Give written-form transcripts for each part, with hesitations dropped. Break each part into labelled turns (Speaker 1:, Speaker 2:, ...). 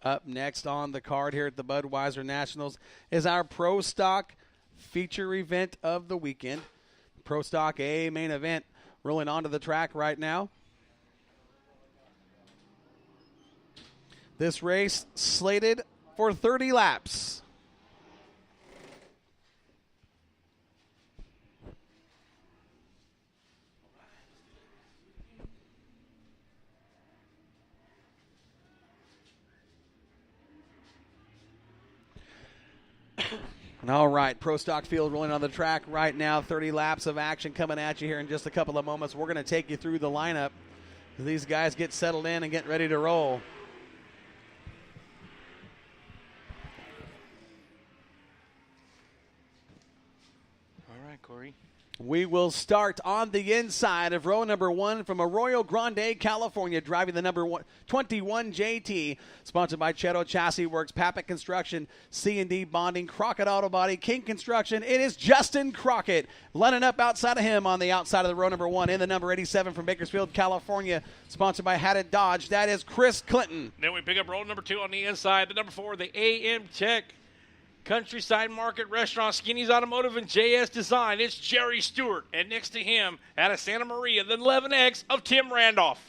Speaker 1: Up next on the card here at the Budweiser Nationals is our Pro Stock feature event of the weekend. Pro Stock A main event rolling onto the track right now. This race slated for 30 laps. All right, Pro Stock Field rolling on the track right now. 30 laps of action coming at you here in just a couple of moments. We're going to take you through the lineup. These guys get settled in and get ready to roll.
Speaker 2: All right, Corey.
Speaker 1: We will start on the inside of row number 1 from Arroyo Grande, California, driving the number 21 JT, sponsored by Chetto Chassis Works, Papik Construction, C&D Bonding, Crockett Auto Body, King Construction. It is Justin Crockett lining up outside of him on the outside of the row number 1 in the number 87 from Bakersfield, California, sponsored by Haddad Dodge. That is Chris Clinton.
Speaker 2: Then we pick up row number 2 on the inside, the number 4, the AM Tech Countryside Market Restaurant, Skinny's Automotive, and JS Design. It's Jerry Stewart. And next to him, out of Santa Maria, the 11X of Tim Randolph.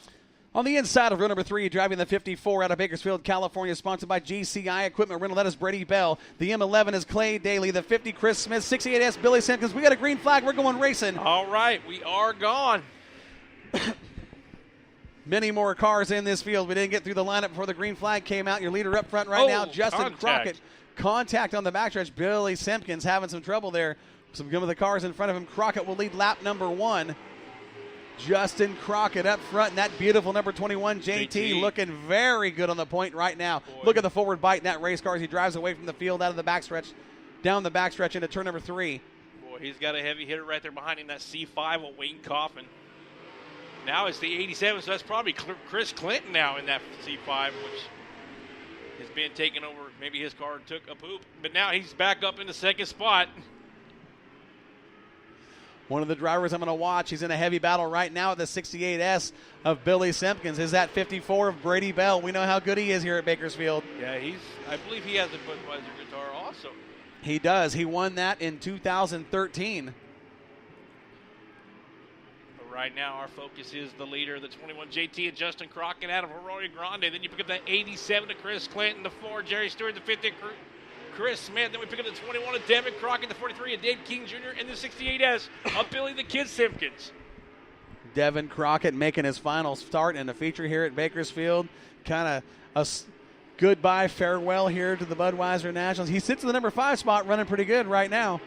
Speaker 1: On the inside of row number 3, driving the 54 out of Bakersfield, California, sponsored by GCI Equipment Rental. That is Brady Bell. The M11 is Clay Daly. The 50, Chris Smith. 68S, Billy Simpkins. We got a green flag. We're going racing.
Speaker 2: All right, we are gone.
Speaker 1: Many more cars in this field. We didn't get through the lineup before the green flag came out. Your leader up front right now, Justin Crockett. Contact on the backstretch. Billy Simpkins having some trouble there. Some of the cars in front of him. Crockett will lead lap number 1. Justin Crockett up front, and that beautiful number 21 JT looking very good on the point right now. Boy. Look at the forward bite in that race car as he drives away from the field out of the backstretch, down the backstretch into turn number 3.
Speaker 2: Boy, he's got a heavy hitter right there behind him, that C5 with Wayne Coffin. Now it's the 87, so that's probably Chris Clinton now in that C5, which has been taken over. Maybe his car took a poop, but now he's back up in the second spot.
Speaker 1: One of the drivers I'm going to watch, he's in a heavy battle right now at the 68S of Billy Simpkins. Is that 54 of Brady Bell? We know how good he is here at Bakersfield.
Speaker 2: Yeah, I believe he has a Budweiser guitar also.
Speaker 1: He does. He won that in 2013.
Speaker 2: Right now, our focus is the leader, the 21 JT and Justin Crockett out of Arroyo Grande. Then you pick up that 87 to Chris Clinton, the 4 Jerry Stewart, the 50 Chris Smith. Then we pick up the 21 of Devin Crockett, the 43 of Dave King Jr., and the 68S of Billy the Kid Simpkins.
Speaker 1: Devin Crockett making his final start in the feature here at Bakersfield. Kind of a goodbye, farewell here to the Budweiser Nationals. He sits in the number 5 spot, running pretty good right now.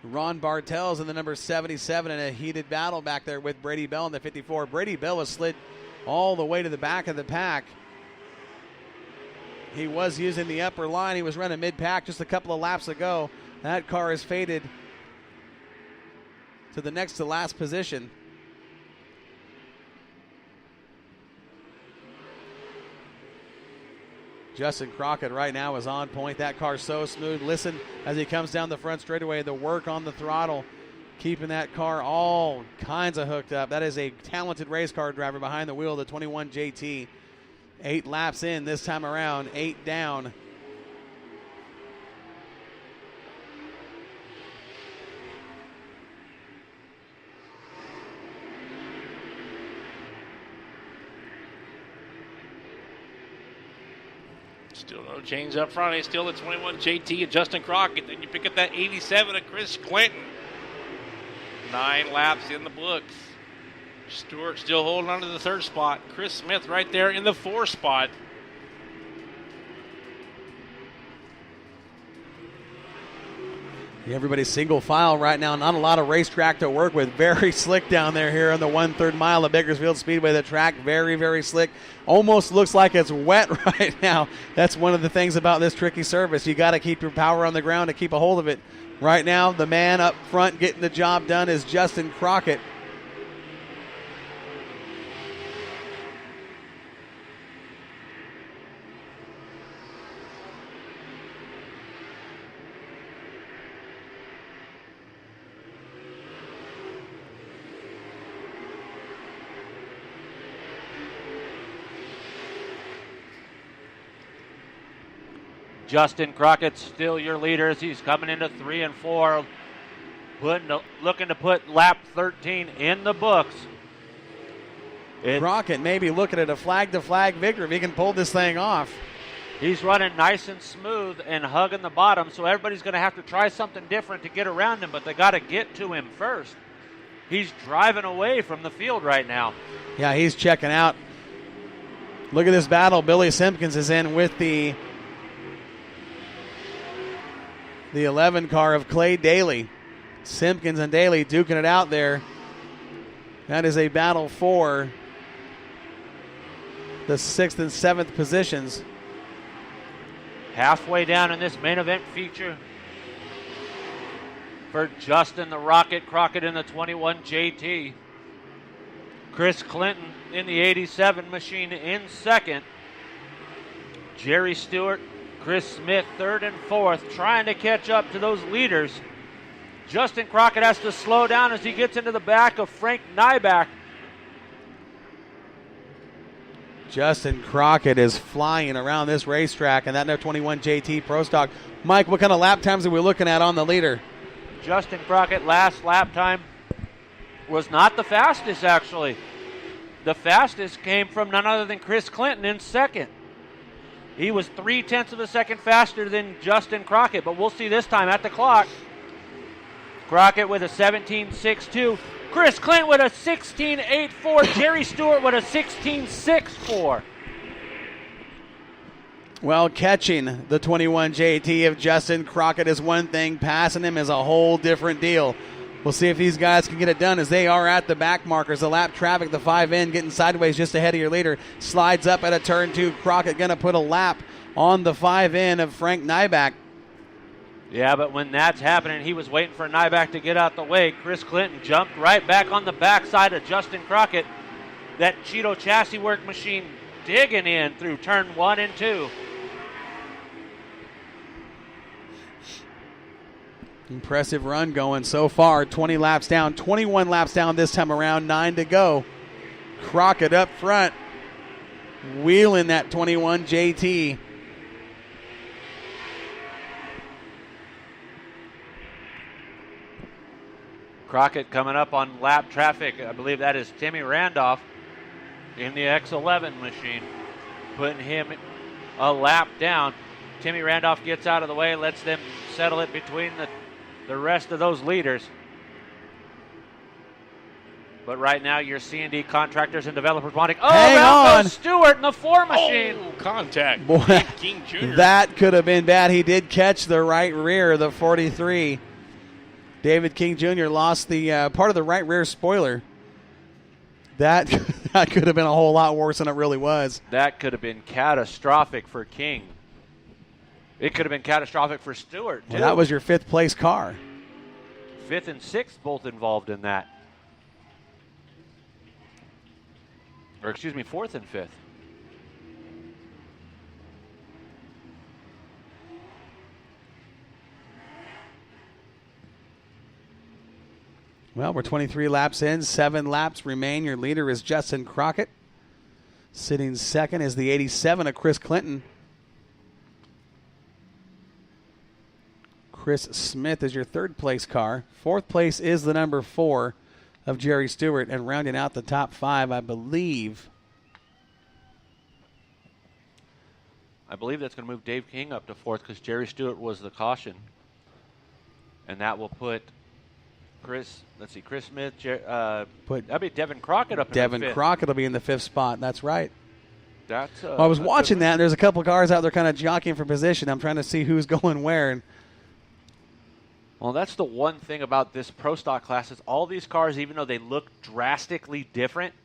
Speaker 1: Ron Bartels in the number 77 in a heated battle back there with Brady Bell in the 54. Brady Bell was slid all the way to the back of the pack. He was using the upper line. He was running mid-pack just a couple of laps ago. That car has faded to the next to last position. Justin Crockett right now is on point. That car's so smooth. Listen as he comes down the front straightaway, the work on the throttle, keeping that car all kinds of hooked up. That is a talented race car driver behind the wheel, the 21 JT. 8 laps in this time around, 8 down.
Speaker 2: Still no change up front. It's still the 21 JT and Justin Crockett. Then you pick up that 87 of Chris Clinton. 9 laps in the books. Stewart still holding on to the 3rd spot. Chris Smith right there in the 4th spot.
Speaker 1: Everybody's single file right now. Not a lot of racetrack to work with. Very slick down there here on the 1/3 mile of Bakersfield Speedway. The track very, very slick. Almost looks like it's wet right now. That's one of the things about this tricky surface. You got to keep your power on the ground to keep a hold of it. Right now, the man up front getting the job done is Justin Crockett.
Speaker 3: Justin Crockett still your leader as he's coming into 3 and 4. Looking to put lap 13 in the books.
Speaker 1: Crockett maybe looking at a flag-to-flag victory if he can pull this thing off.
Speaker 3: He's running nice and smooth and hugging the bottom, so everybody's going to have to try something different to get around him, but they got to get to him first. He's driving away from the field right now.
Speaker 1: Yeah, he's checking out. Look at this battle. Billy Simpkins is in with the 11 car of Clay Daly. Simpkins and Daly duking it out there. That is a battle for the 6th and 7th positions.
Speaker 3: Halfway down in this main event feature for Justin the Rocket Crockett in the 21 JT. Chris Clinton in the 87 machine in second. Jerry Stewart, Chris Smith third and fourth, trying to catch up to those leaders. Justin Crockett has to slow down as he gets into the back of Frank Nyback.
Speaker 1: Justin Crockett is flying around this racetrack, and that No. 21 JT Pro Stock. Mike, what kind of lap times are we looking at on the leader?
Speaker 3: Justin Crockett last lap time was not the fastest, actually. The fastest came from none other than Chris Clinton in second. He was 0.3 of a second faster than Justin Crockett, but we'll see this time at the clock. Crockett with a 17.62. Chris Clinton with a 16.84. Jerry Stewart with a 16.64.
Speaker 1: Well, catching the 21 JT of Justin Crockett is one thing. Passing him is a whole different deal. We'll see if these guys can get it done as they are at the back markers. The lap traffic, the 5N getting sideways just ahead of your leader. Slides up at a turn 2. Crockett going to put a lap on the 5N of Frank Nyback.
Speaker 3: Yeah, but when that's happening, he was waiting for Nyback to get out the way. Chris Clinton jumped right back on the backside of Justin Crockett. That Cheeto chassis work machine digging in through turn 1 and 2.
Speaker 1: Impressive run going so far. 20 laps down, 21 laps down this time around, 9 to go. Crockett up front, wheeling that 21 JT.
Speaker 3: Crockett coming up on lap traffic. I believe that is Timmy Randolph in the X11 machine, putting him a lap down. Timmy Randolph gets out of the way, lets them settle it between the rest of those leaders. But right now, your C&D contractors and developers wanting. Oh, Ralph Stewart in the 4 machine.
Speaker 2: Oh, contact.
Speaker 1: Boy,
Speaker 2: Dave King Jr.
Speaker 1: That could have been bad. He did catch the right rear, the 43. David King Jr. lost the part of the right rear spoiler. That could have been a whole lot worse than it really was.
Speaker 3: That could have been catastrophic for King. It could have been catastrophic for Stewart, too.
Speaker 1: Well, that was your 5th place car.
Speaker 3: 5th and 6th both involved in that. Or excuse me, 4th and 5th.
Speaker 1: Well, we're 23 laps in. 7 laps remain. Your leader is Justin Crockett. Sitting second is the 87 of Chris Clinton. Chris Smith is your 3rd place car. 4th place is the number 4 of Jerry Stewart. And rounding out the top 5, I believe
Speaker 3: that's going to move Dave King up to 4th because Jerry Stewart was the caution. And that will put Chris Smith, that'd be Devin Crockett up in
Speaker 1: Devin
Speaker 3: the 5th.
Speaker 1: Crockett will be in the 5th spot. That's right.
Speaker 3: That's.
Speaker 1: I was watching that, and there's a couple of cars out there kind of jockeying for position. I'm trying to see who's going where. And
Speaker 3: well, that's the one thing about this Pro Stock class is all these cars, even though they look drastically different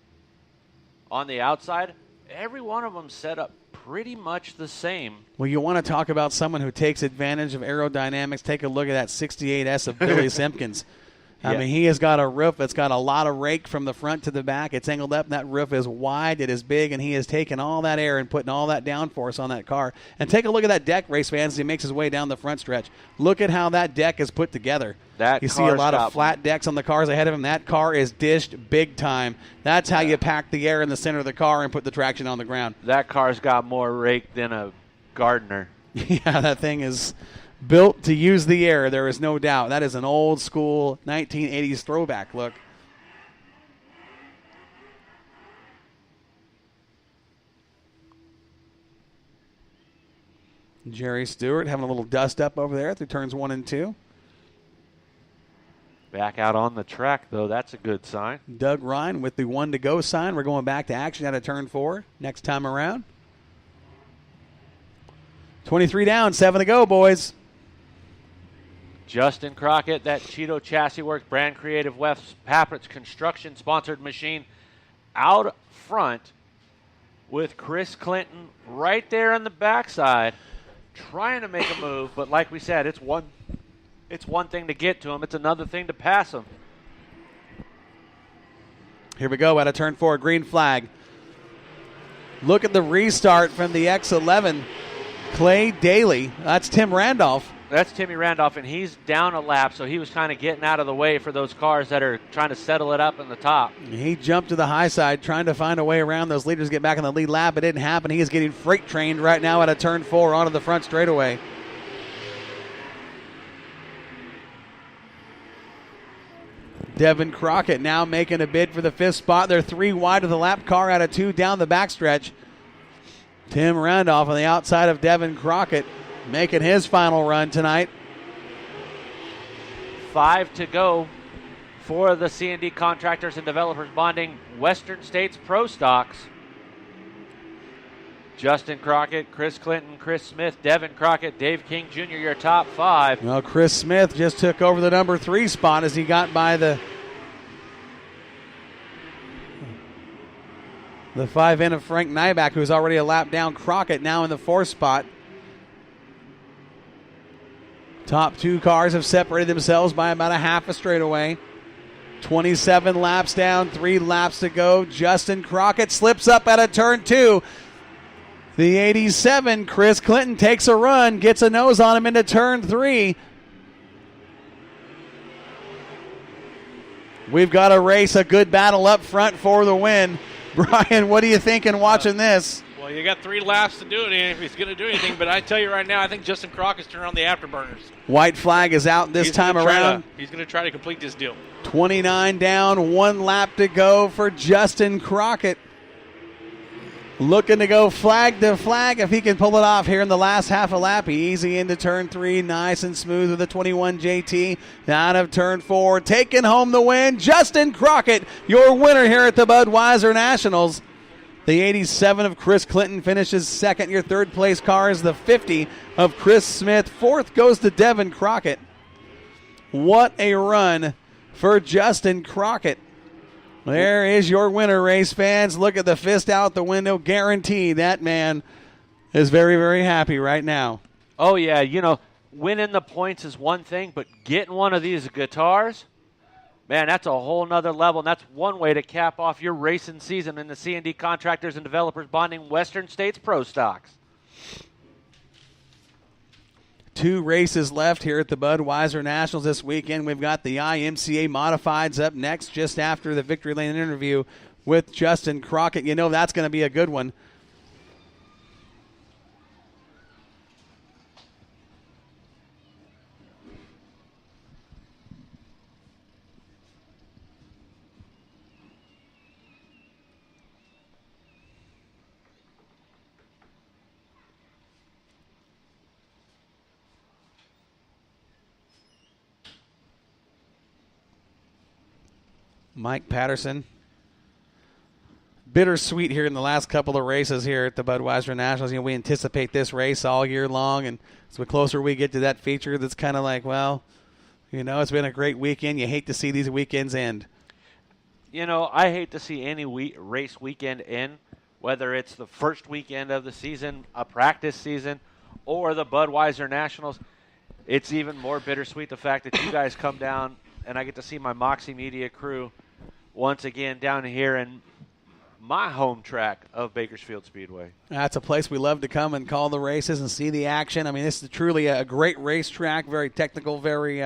Speaker 3: on the outside, every one of them set up pretty much the same.
Speaker 1: Well, you want to talk about someone who takes advantage of aerodynamics. Take a look at that 68S of Billy Simpkins. I mean, he has got a roof that's got a lot of rake from the front to the back. It's angled up. That roof is wide. It is big, and he has taken all that air and putting all that downforce on that car. And take a look at that deck, race fans, as he makes his way down the front stretch. Look at how that deck is put together. You see a lot of flat decks on the cars ahead of him. That car is dished big time. That's how you pack the air in the center of the car and put the traction on the ground.
Speaker 3: That car's got more rake than a gardener.
Speaker 1: Yeah, that thing is built to use the air. There is no doubt. That is an old school 1980s throwback look. Jerry Stewart having a little dust up over there through turns 1 and 2.
Speaker 3: Back out on the track, though. That's a good sign.
Speaker 1: Doug Ryan with the 1 to go sign. We're going back to action out of turn 4 next time around. 23 down, 7 to go, boys.
Speaker 3: Justin Crockett, that Cheeto Chassis Works brand creative West Pappritz construction sponsored machine out front with Chris Clinton right there on the backside trying to make a move, but like we said, it's one thing to get to him. It's another thing to pass him.
Speaker 1: Here we go out of turn 4, green flag. Look at the restart from the X11. Clay Daly. That's Tim Randolph.
Speaker 3: That's Timmy Randolph, and he's down a lap, so he was kind of getting out of the way for those cars that are trying to settle it up in the top.
Speaker 1: He jumped to the high side, trying to find a way around those leaders, get back in the lead lap. It didn't happen. He is getting freight trained right now out of turn 4 onto the front straightaway. Devin Crockett now making a bid for the 5th spot. They're 3 wide of the lap car out of 2 down the backstretch. Tim Randolph on the outside of Devin Crockett making his final run tonight.
Speaker 3: 5 to go for the C&D Contractors and Developers Bonding Western States Pro Stocks. Justin Crockett, Chris Clinton, Chris Smith, Devin Crockett, Dave King Jr., your top 5.
Speaker 1: Well, Chris Smith just took over the number 3 spot as he got by the 5 in of Frank Nyback, who's already a lap down. Crockett now in the 4th spot. Top 2 cars have separated themselves by about a half a straightaway. 27 laps down, 3 laps to go. Justin Crockett slips up out of turn 2. The 87, Chris Clinton, takes a run, gets a nose on him into turn 3. We've got a race, a good battle up front for the win. Brian, what are you thinking watching this?
Speaker 2: Well, you got 3 laps to do it if he's going to do anything, but I tell you right now, I think Justin Crockett's turning on the afterburners.
Speaker 1: White flag is out this time around.
Speaker 2: He's going to try to complete this deal.
Speaker 1: 29 down, 1 lap to go for Justin Crockett. Looking to go flag to flag if he can pull it off here in the last half a lap. Easy into turn 3, nice and smooth with the 21 JT. Out of turn 4, taking home the win. Justin Crockett, your winner here at the Budweiser Nationals. The 87 of Chris Clinton finishes second. Your third place car is the 50 of Chris Smith. 4th goes to Devin Crockett. What a run for Justin Crockett. There is your winner, race fans. Look at the fist out the window. Guarantee that man is very, very happy right now.
Speaker 3: Oh, yeah. You know, winning the points is one thing, but getting one of these guitars, man, that's a whole nother level, and that's one way to cap off your racing season in the C&D Contractors and Developers Bonding Western States Pro Stocks.
Speaker 1: 2 races left here at the Budweiser Nationals this weekend. We've got the IMCA Modifieds up next just after the Victory Lane interview with Justin Crockett. You know that's going to be a good one. Mike Patterson. Bittersweet here in the last couple of races here at the Budweiser Nationals. You know, we anticipate this race all year long, and as the closer we get to that feature, that's kind of like, well, you know, it's been a great weekend. You hate to see these weekends end.
Speaker 3: You know, I hate to see any race weekend end, whether it's the first weekend of the season, a practice season, or the Budweiser Nationals. It's even more bittersweet the fact that you guys come down and I get to see my Moxie Media crew once again down here in my home track of Bakersfield Speedway.
Speaker 1: That's a place we love to come and call the races and see the action. I mean, this is truly a great racetrack, very technical, very